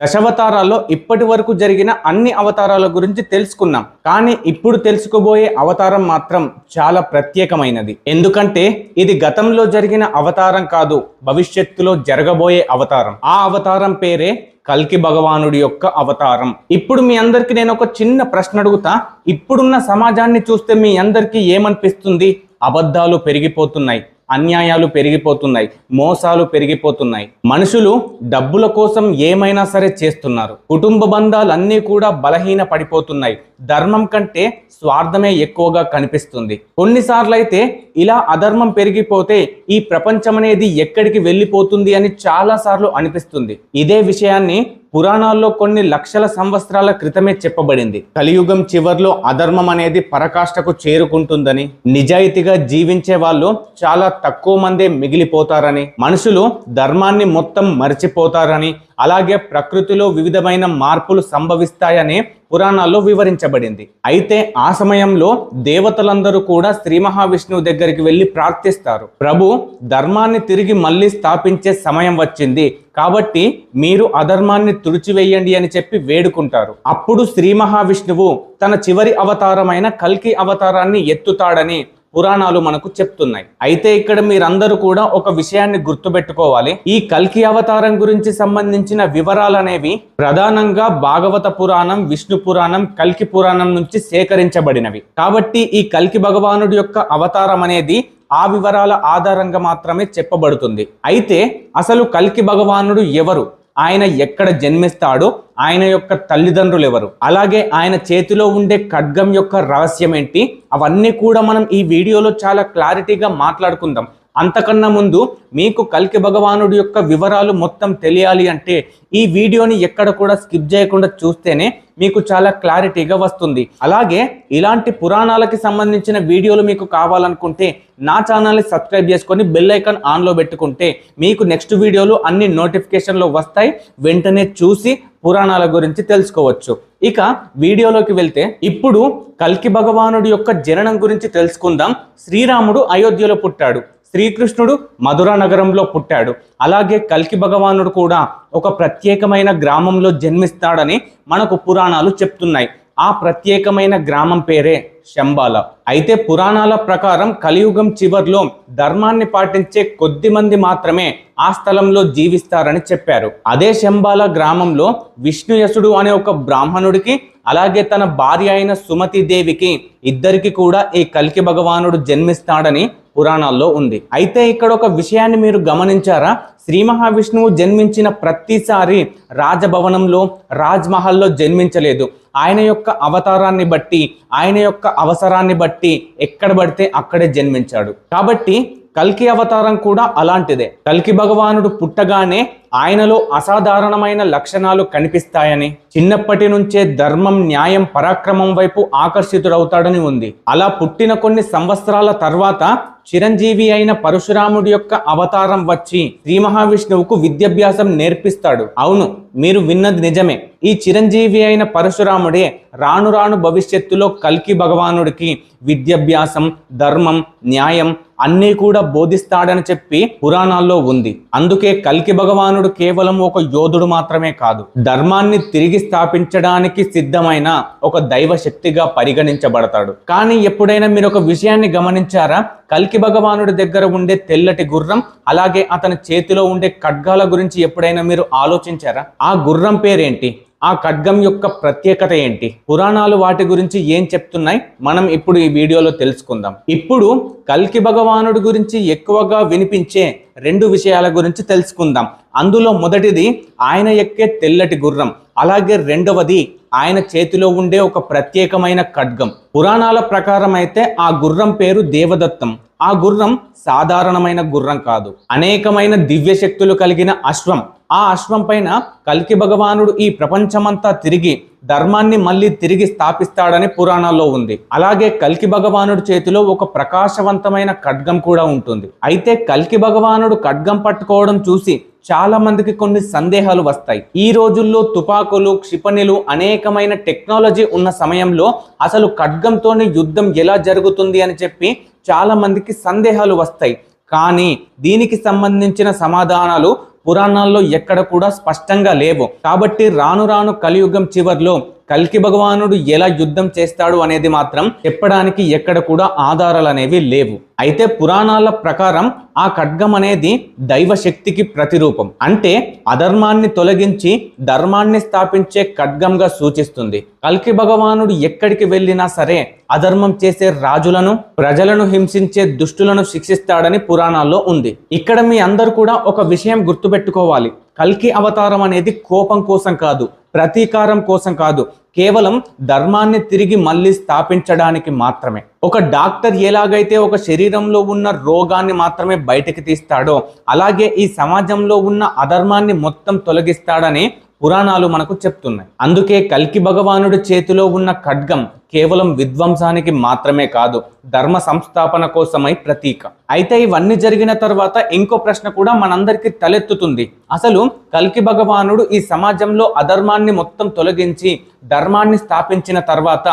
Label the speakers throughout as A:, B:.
A: దశావతారాల్లో ఇప్పటి వరకు జరిగిన అన్ని అవతారాల గురించి తెలుసుకున్నాం. కానీ ఇప్పుడు తెలుసుకోబోయే అవతారం మాత్రం చాలా ప్రత్యేకమైనది. ఎందుకంటే ఇది గతంలో జరిగిన అవతారం కాదు, భవిష్యత్తులో జరగబోయే అవతారం. ఆ అవతారం పేరే కల్కి భగవానుడి యొక్క అవతారం. ఇప్పుడు మీ అందరికి నేను ఒక చిన్న ప్రశ్న అడుగుతా. ఇప్పుడున్న సమాజాన్ని చూస్తే మీ అందరికీ ఏమనిపిస్తుంది? అబద్ధాలు పెరిగిపోతున్నాయి, అన్యాయాలు పెరిగిపోతున్నాయి, మోసాలు పెరిగిపోతున్నాయి. మనుషులు డబ్బుల కోసం ఏమైనా సరే చేస్తున్నారు. కుటుంబ బంధాలన్నీ కూడా బలహీన పడిపోతున్నాయి. ధర్మం కంటే స్వార్థమే ఎక్కువగా కనిపిస్తుంది. కొన్నిసార్లు అయితే ఇలా అధర్మం పెరిగిపోతే ఈ ప్రపంచం అనేది ఎక్కడికి వెళ్ళిపోతుంది అని చాలా సార్లు అనిపిస్తుంది. ఇదే విషయాన్ని పురాణాల్లో కొన్ని లక్షల సంవత్సరాల క్రితమే చెప్పబడింది. కలియుగం చివర్లో అధర్మం అనేది పరకాష్ఠకు చేరుకుంటుందని, నిజాయితీగా జీవించే వాళ్ళు చాలా తక్కువ మందే మిగిలిపోతారని, మనుషులు ధర్మాన్ని మొత్తం మర్చిపోతారని, అలాగే ప్రకృతిలో వివిధమైన మార్పులు సంభవిస్తాయని పురాణాల్లో వివరించబడింది. అయితే ఆ సమయంలో దేవతలందరూ కూడా శ్రీ మహావిష్ణువు దగ్గరికి వెళ్ళి ప్రార్థిస్తారు. ప్రభు, ధర్మాన్ని తిరిగి మళ్ళీ స్థాపించే సమయం వచ్చింది, కాబట్టి మీరు అధర్మాన్ని తుడిచివేయండి అని చెప్పి వేడుకుంటారు. అప్పుడు శ్రీ మహావిష్ణువు తన చివరి అవతారమైన కల్కి అవతారాన్ని ఎత్తుతాడని పురాణాలు మనకు చెప్తున్నాయి. అయితే ఇక్కడ మీరందరూ కూడా ఒక విషయాన్ని గుర్తుపెట్టుకోవాలి. ఈ కల్కి అవతారం గురించి సంబంధించిన వివరాలు అనేవి ప్రధానంగా భాగవత పురాణం, విష్ణు పురాణం, కల్కి పురాణం నుంచి సేకరించబడినవి. కాబట్టి ఈ కల్కి భగవానుడి యొక్క అవతారం అనేది ఆ వివరాల ఆధారంగా మాత్రమే చెప్పబడుతుంది. అయితే అసలు కల్కి భగవానుడు ఎవరు, ఆయన ఎక్కడ జన్మిస్తాడో, ఆయన యొక్క తల్లిదండ్రులు ఎవరు, అలాగే ఆయన చేతిలో ఉండే ఖడ్గం యొక్క రహస్యం ఏంటి, అవన్నీ కూడా మనం ఈ వీడియోలో చాలా క్లారిటీగా మాట్లాడుకుందాం. అంతకన్నా ముందు మీకు కల్కి భగవానుడి యొక్క వివరాలు మొత్తం తెలియాలి అంటే ఈ వీడియోని ఎక్కడ కూడా స్కిప్ చేయకుండా చూస్తేనే మీకు చాలా క్లారిటీగా వస్తుంది. అలాగే ఇలాంటి పురాణాలకి సంబంధించిన వీడియోలు మీకు కావాలనుకుంటే నా ఛానల్ని సబ్స్క్రైబ్ చేసుకొని బెల్ ఐకాన్ ఆన్లో పెట్టుకుంటే మీకు నెక్స్ట్ వీడియోలు అన్ని నోటిఫికేషన్లో వస్తాయి. వెంటనే చూసి పురాణాల గురించి తెలుసుకోవచ్చు. ఇక వీడియోలోకి వెళ్తే ఇప్పుడు కల్కి భగవానుడి యొక్క జననం గురించి తెలుసుకుందాం. శ్రీరాముడు అయోధ్యలో పుట్టాడు, శ్రీకృష్ణుడు మధుర నగరంలో పుట్టాడు. అలాగే కల్కి భగవానుడు కూడా ఒక ప్రత్యేకమైన గ్రామంలో జన్మిస్తాడని మనకు పురాణాలు చెప్తున్నాయి. ఆ ప్రత్యేకమైన గ్రామం పేరే శంబాల. అయితే పురాణాల ప్రకారం కలియుగం చివర్లో ధర్మాన్ని పాటించే కొద్ది మంది మాత్రమే ఆ స్థలంలో జీవిస్తారని చెప్పారు. అదే శంబాల గ్రామంలో విష్ణుయసుడు అనే ఒక బ్రాహ్మణుడికి, అలాగే తన భార్య అయిన సుమతి దేవికి, ఇద్దరికి కూడా ఈ కల్కి భగవానుడు జన్మిస్తాడని పురాణాల్లో ఉంది. అయితే ఇక్కడ ఒక విషయాన్ని మీరు గమనించారా? శ్రీ మహావిష్ణువు జన్మించిన ప్రతిసారి రాజభవనంలో, రాజ్మహల్లో జన్మించలేదు. ఆయన యొక్క అవతారాన్ని బట్టి, ఆయన యొక్క అవసరాన్ని బట్టి ఎక్కడ పడితే అక్కడే జన్మించాడు. కాబట్టి కల్కి అవతారం కూడా అలాంటిదే. కల్కి భగవానుడు పుట్టగానే ఆయనలో అసాధారణమైన లక్షణాలు కనిపిస్తాయని, చిన్నప్పటి నుంచే ధర్మం, న్యాయం, పరాక్రమం వైపు ఆకర్షితుడవుతాడని ఉంది. అలా పుట్టిన కొన్ని సంవత్సరాల తర్వాత చిరంజీవి అయిన పరశురాముడి యొక్క అవతారం వచ్చి శ్రీ మహావిష్ణువుకు విద్యాభ్యాసం నేర్పిస్తాడు. అవును, మీరు విన్నది నిజమే. ఈ చిరంజీవి అయిన పరశురాముడే రాను రాను భవిష్యత్తులో కల్కి భగవానుడికి విద్యాభ్యాసం, ధర్మం, న్యాయం అన్నీ కూడా బోధిస్తాడని చెప్పి పురాణాల్లో ఉంది. అందుకే కల్కి భగవానుడు కేవలం ఒక యోధుడు మాత్రమే కాదు, ధర్మాన్ని తిరిగి స్థాపించడానికి సిద్ధమైన ఒక దైవ శక్తిగా పరిగణించబడతాడు. కానీ ఎప్పుడైనా మీరు ఒక విషయాన్ని గమనించారా? కల్కి భగవానుడి దగ్గర ఉండే తెల్లటి గుర్రం, అలాగే అతని చేతిలో ఉండే ఖడ్గాల గురించి ఎప్పుడైనా మీరు ఆలోచించారా? ఆ గుర్రం పేరేంటి? ఆ ఖడ్గం యొక్క ప్రత్యేకత ఏంటి? పురాణాలు వాటి గురించి ఏం చెప్తున్నాయి మనం ఇప్పుడు ఈ వీడియోలో తెలుసుకుందాం. ఇప్పుడు కల్కి భగవానుడి గురించి ఎక్కువగా వినిపించే రెండు విషయాల గురించి తెలుసుకుందాం. అందులో మొదటిది ఆయన ఎక్కే తెల్లటి గుర్రం, అలాగే రెండవది ఆయన చేతిలో ఉండే ఒక ప్రత్యేకమైన ఖడ్గం. పురాణాల ప్రకారం అయితే ఆ గుర్రం పేరు దేవదత్తం. ఆ గుర్రం సాధారణమైన గుర్రం కాదు, అనేకమైన దివ్య శక్తులు కలిగిన అశ్వం. ఆ అశ్వం పైన కల్కి భగవానుడు ఈ ప్రపంచమంతా తిరిగి ధర్మాన్ని మళ్ళీ తిరిగి స్థాపిస్తాడని పురాణాల్లో ఉంది. అలాగే కల్కి భగవానుడి చేతిలో ఒక ప్రకాశవంతమైన ఖడ్గం కూడా ఉంటుంది. అయితే కల్కి భగవానుడు ఖడ్గం పట్టుకోవడం చూసి చాలా మందికి కొన్ని సందేహాలు వస్తాయి. ఈ రోజుల్లో తుపాకులు, క్షిపణులు, అనేకమైన టెక్నాలజీ ఉన్న సమయంలో అసలు ఖడ్గంతోనే యుద్ధం ఎలా జరుగుతుంది అని చెప్పి చాలా మందికి సందేహాలు వస్తాయి. కానీ దీనికి సంబంధించిన సమాధానాలు పురాణాల్లో ఎక్కడ కూడా స్పష్టంగా లేవు. కాబట్టి రాను రాను కలియుగం చివర్లో కల్కి భగవానుడు ఎలా యుద్ధం చేస్తాడు అనేది మాత్రం చెప్పడానికి ఎక్కడ కూడా ఆధారాలు అనేవి లేవు. అయితే పురాణాల ప్రకారం ఆ ఖడ్గం అనేది దైవ శక్తికి ప్రతిరూపం, అంటే అధర్మాన్ని తొలగించి ధర్మాన్ని స్థాపించే ఖడ్గంగా సూచిస్తుంది. కల్కి భగవానుడు ఎక్కడికి వెళ్ళినా సరే అధర్మం చేసే రాజులను, ప్రజలను హింసించే దుష్టులను శిక్షిస్తాడని పురాణాల్లో ఉంది. ఇక్కడ మీ అందరూ కూడా ఒక విషయం గుర్తుపెట్టుకోవాలి. కల్కి అవతారం అనేది కోపం కోసం కాదు, ప్రతీకారం కోసం కాదు, కేవలం ధర్మాన్ని తిరిగి మళ్ళీ స్థాపించడానికి మాత్రమే. ఒక డాక్టర్ ఎలాగైతే ఒక శరీరంలో ఉన్న రోగాన్ని మాత్రమే బయటకు తీస్తాడో, అలాగే ఈ సమాజంలో ఉన్న అధర్మాన్ని మొత్తం తొలగిస్తాడని పురాణాలు మనకు చెప్తున్నాయి. అందుకే కల్కి భగవానుడి చేతిలో ఉన్న ఖడ్గం కేవలం విధ్వంసానికి మాత్రమే కాదు, ధర్మ సంస్థాపన కోసమై ప్రతీక. అయితే ఇవన్నీ జరిగిన తర్వాత ఇంకో ప్రశ్న కూడా మనందరికీ తలెత్తుతుంది. అసలు కల్కి భగవానుడు ఈ సమాజంలో అధర్మాన్ని మొత్తం తొలగించి ధర్మాన్ని స్థాపించిన తర్వాత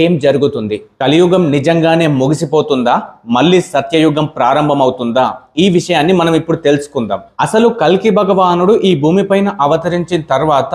A: ఏం జరుగుతుంది? కలియుగం నిజంగానే ముగిసిపోతుందా? మళ్ళీ సత్యయుగం ప్రారంభమవుతుందా? ఈ విషయాన్ని మనం ఇప్పుడు తెలుసుకుందాం. అసలు కల్కి భగవానుడు ఈ భూమిపైన అవతరించిన తర్వాత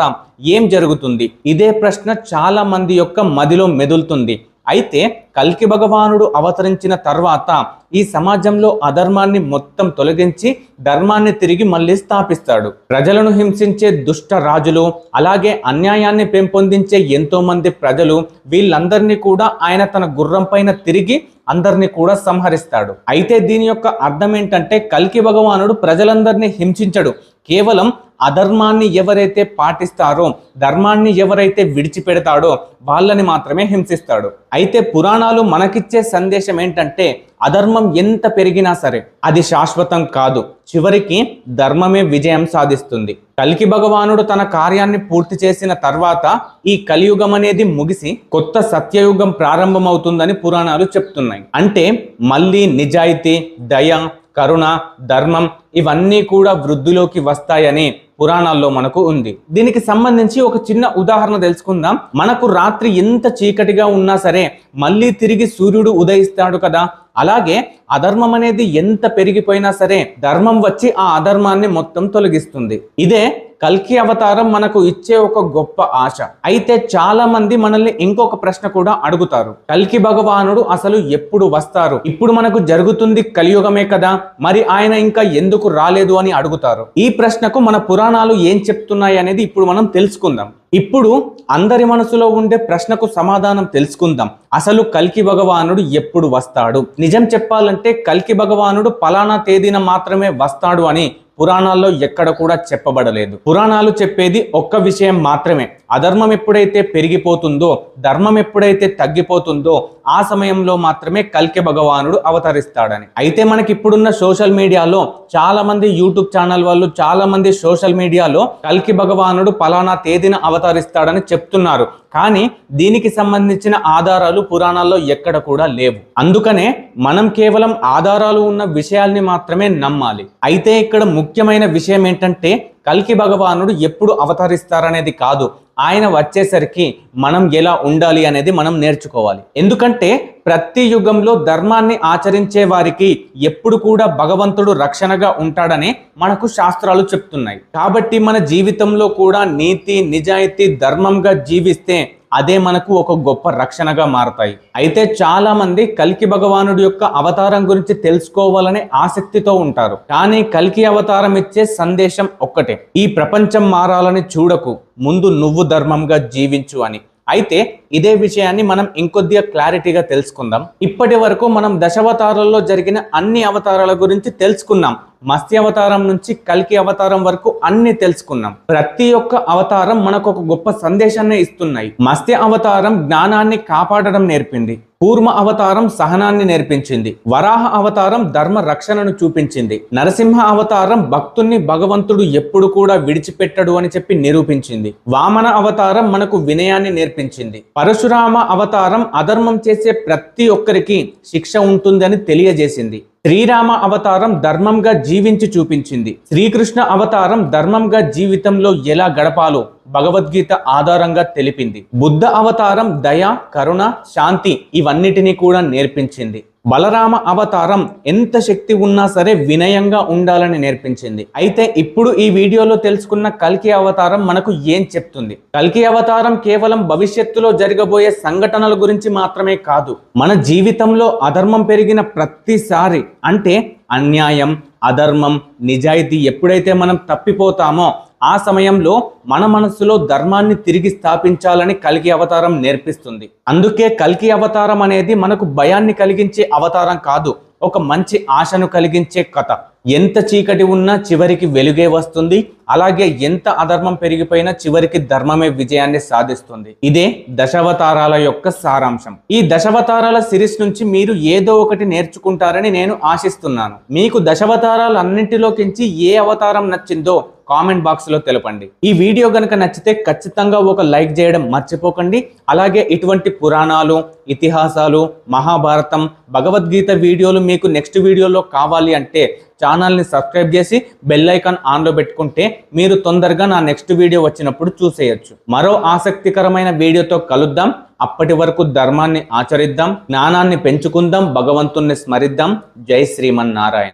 A: ఏం జరుగుతుంది? ఇదే ప్రశ్న చాలా మంది యొక్క మదిలో మెదులుతుంది. అయితే కల్కి భగవానుడు అవతరించిన తర్వాత ఈ సమాజంలో అధర్మాన్ని మొత్తం తొలగించి ధర్మాన్ని తిరిగి మళ్ళీ స్థాపిస్తాడు. ప్రజలను హింసించే దుష్ట రాజులు, అలాగే అన్యాయాన్ని పెంపొందించే ఎంతో మంది ప్రజలు, వీళ్ళందరినీ కూడా ఆయన తన గుర్రం పైన తిరిగి అందరినీ కూడా సంహరిస్తాడు. అయితే దీని యొక్క అర్థం ఏంటంటే కల్కి భగవానుడు ప్రజలందరినీ హింసించడు, కేవలం అధర్మాన్ని ఎవరైతే పాటిస్తారో, ధర్మాన్ని ఎవరైతే విడిచిపెడతాడో వాళ్ళని మాత్రమే హింసిస్తాడు. అయితే పురాణాలు మనకిచ్చే సందేశం ఏంటంటే అధర్మం ఎంత పెరిగినా సరే అది శాశ్వతం కాదు, చివరికి ధర్మమే విజయం సాధిస్తుంది. కల్కి భగవానుడు తన కార్యాన్ని పూర్తి చేసిన తర్వాత ఈ కలియుగం అనేది ముగిసి కొత్త సత్యయుగం ప్రారంభమవుతుందని పురాణాలు చెప్తున్నాయి. అంటే మళ్ళీ నిజాయితీ, దయ, కరుణ, ధర్మం ఇవన్నీ కూడా వృద్ధిలోకి వస్తాయని పురాణాల్లో మనకు ఉంది. దీనికి సంబంధించి ఒక చిన్న ఉదాహరణ తెలుసుకుందాం. మనకు రాత్రి ఎంత చీకటిగా ఉన్నా సరే మళ్ళీ తిరిగి సూర్యుడు ఉదయిస్తాడు కదా, అలాగే అధర్మం అనేది ఎంత పెరిగిపోయినా సరే ధర్మం వచ్చి ఆ అధర్మాన్ని మొత్తం తొలగిస్తుంది. ఇదే కల్కి అవతారం మనకు ఇచ్చే ఒక గొప్ప ఆశ. అయితే చాలా మంది మనల్ని ఇంకొక ప్రశ్న కూడా అడుగుతారు, కల్కి భగవానుడు అసలు ఎప్పుడు వస్తారు? ఇప్పుడు మనకు జరుగుతుంది కలియుగమే కదా, మరి ఆయన ఇంకా ఎందుకు రాలేదు అని అడుగుతారు. ఈ ప్రశ్నకు మన పురాణాలు ఏం చెప్తున్నాయి అనేది ఇప్పుడు మనం తెలుసుకుందాం. ఇప్పుడు అందరి మనసులో ఉండే ప్రశ్నకు సమాధానం తెలుసుకుందాం. అసలు కల్కి భగవానుడు ఎప్పుడు వస్తాడు? నిజం చెప్పాలంటే కల్కి భగవానుడు పలానా తేదీన మాత్రమే వస్తాడు అని పురాణాల్లో ఎక్కడ కూడా చెప్పబడలేదు. పురాణాలు చెప్పేది ఒక్క విషయం మాత్రమే, అధర్మం ఎప్పుడైతే పెరిగిపోతుందో, ధర్మం ఎప్పుడైతే తగ్గిపోతుందో ఆ సమయంలో మాత్రమే కల్కి భగవానుడు అవతరిస్తాడని. అయితే మనకి ఇప్పుడున్న సోషల్ మీడియాలో చాలా మంది యూట్యూబ్ ఛానల్ వాళ్ళు, చాలా మంది సోషల్ మీడియాలో కల్కి భగవానుడు పలానా తేదీన అవతరిస్తాడని చెప్తున్నారు. కానీ దీనికి సంబంధించిన ఆధారాలు పురాణాల్లో ఎక్కడ కూడా లేవు. అందుకనే మనం కేవలం ఆధారాలు ఉన్న విషయాల్ని మాత్రమే నమ్మాలి. అయితే ఇక్కడ ముఖ్యమైన విషయం ఏంటంటే కల్కి భగవానుడు ఎప్పుడు అవతరిస్తారనేది కాదు, ఆయన వచ్చేసరికి మనం ఎలా ఉండాలి అనేది మనం నేర్చుకోవాలి. ఎందుకంటే ప్రతి యుగంలో ధర్మాన్ని ఆచరించే వారికి ఎప్పుడు కూడా భగవంతుడు రక్షణగా ఉంటాడని మనకు శాస్త్రాలు చెప్తున్నాయి. కాబట్టి మన జీవితంలో కూడా నీతి, నిజాయితీ, ధర్మంగా జీవిస్తే అదే మనకు ఒక గొప్ప రక్షణగా మారతాయి. అయితే చాలా మంది కల్కి భగవానుడి యొక్క అవతారం గురించి తెలుసుకోవాలనే ఆసక్తితో ఉంటారు. కానీ కల్కి అవతారం ఇచ్చే సందేశం ఒక్కటే, ఈ ప్రపంచం మారాలని చూడకు, ముందు నువ్వు ధర్మంగా జీవించు అని. అయితే ఇదే విషయాన్ని మనం ఇంకొద్దిగా క్లారిటీగా తెలుసుకుందాం. ఇప్పటి వరకు మనం దశావతారాల్లో జరిగిన అన్ని అవతారాల గురించి తెలుసుకున్నాం. మత్స్య అవతారం నుంచి కల్కి అవతారం వరకు అన్ని తెలుసుకున్నాం. ప్రతి ఒక్క అవతారం మనకు ఒక గొప్ప సందేశాన్ని ఇస్తున్నాయి. మత్స్య అవతారం జ్ఞానాన్ని కాపాడడం నేర్పింది, కూర్మ అవతారం సహనాన్ని నేర్పించింది, వరాహ అవతారం ధర్మ రక్షణను చూపించింది, నరసింహ అవతారం భక్తుణ్ణి భగవంతుడు ఎప్పుడు కూడా విడిచిపెట్టడు అని చెప్పి నిరూపించింది, వామన అవతారం మనకు వినయాన్ని నేర్పించింది, పరశురామ అవతారం అధర్మం చేసే ప్రతి ఒక్కరికి శిక్ష ఉంటుందని తెలియజేసింది, శ్రీరామ అవతారం ధర్మంగా జీవించి చూపించింది, శ్రీకృష్ణ అవతారం ధర్మంగా జీవితంలో ఎలా గడపాలో భగవద్గీత ఆధారంగా తెలిపింది, బుద్ధ అవతారం దయ, కరుణ, శాంతి ఇవన్నిటినీ కూడా నేర్పించింది. బలరామ అవతారం ఎంత శక్తి ఉన్నా సరే వినయంగా ఉండాలని నేర్పించింది. అయితే ఇప్పుడు ఈ వీడియోలో తెలుసుకున్న కల్కి అవతారం మనకు ఏం చెప్తుంది? కల్కి అవతారం కేవలం భవిష్యత్తులో జరగబోయే సంఘటనల గురించి మాత్రమే కాదు, మన జీవితంలో అధర్మం పెరిగిన ప్రతిసారి, అంటే అన్యాయం, అధర్మం, నిజాయితీ ఎప్పుడైతే మనం తప్పిపోతామో ఆ సమయంలో మన మనస్సులో ధర్మాన్ని తిరిగి స్థాపించాలని కల్కి అవతారం నేర్పిస్తుంది. అందుకే కల్కి అవతారం అనేది మనకు భయాన్ని కలిగించే అవతారం కాదు, ఒక మంచి ఆశను కలిగించే కథ. ఎంత చీకటి ఉన్నా చివరికి వెలుగే వస్తుంది, అలాగే ఎంత అధర్మం పెరిగిపోయినా చివరికి ధర్మమే విజయాన్ని సాధిస్తుంది. ఇదే దశావతారాల యొక్క సారాంశం. ఈ దశావతారాల సిరీస్ నుంచి మీరు ఏదో ఒకటి నేర్చుకుంటారని నేను ఆశిస్తున్నాను. మీకు దశావతారాలు అన్నింటిలోకించి ఏ అవతారం నచ్చిందో కామెంట్ బాక్స్ లో తెలపండి. ఈ వీడియో గనుక నచ్చితే ఖచ్చితంగా ఒక లైక్ చేయడం మర్చిపోకండి. అలాగే ఇటువంటి పురాణాలు, ఇతిహాసాలు, మహాభారతం, భగవద్గీత వీడియోలు మీకు నెక్స్ట్ వీడియోలో కావాలి అంటే ఛానల్ని సబ్స్క్రైబ్ చేసి బెల్ ఐకాన్ ఆన్లో పెట్టుకుంటే మీరు తొందరగా నా నెక్స్ట్ వీడియో వచ్చినప్పుడు చూసేయచ్చు. మరో ఆసక్తికరమైన వీడియోతో కలుద్దాం. అప్పటి వరకు ధర్మాన్ని ఆచరిద్దాం, జ్ఞానాన్ని పెంచుకుందాం, భగవంతుణ్ణి స్మరిద్దాం. జై శ్రీమన్నారాయణ.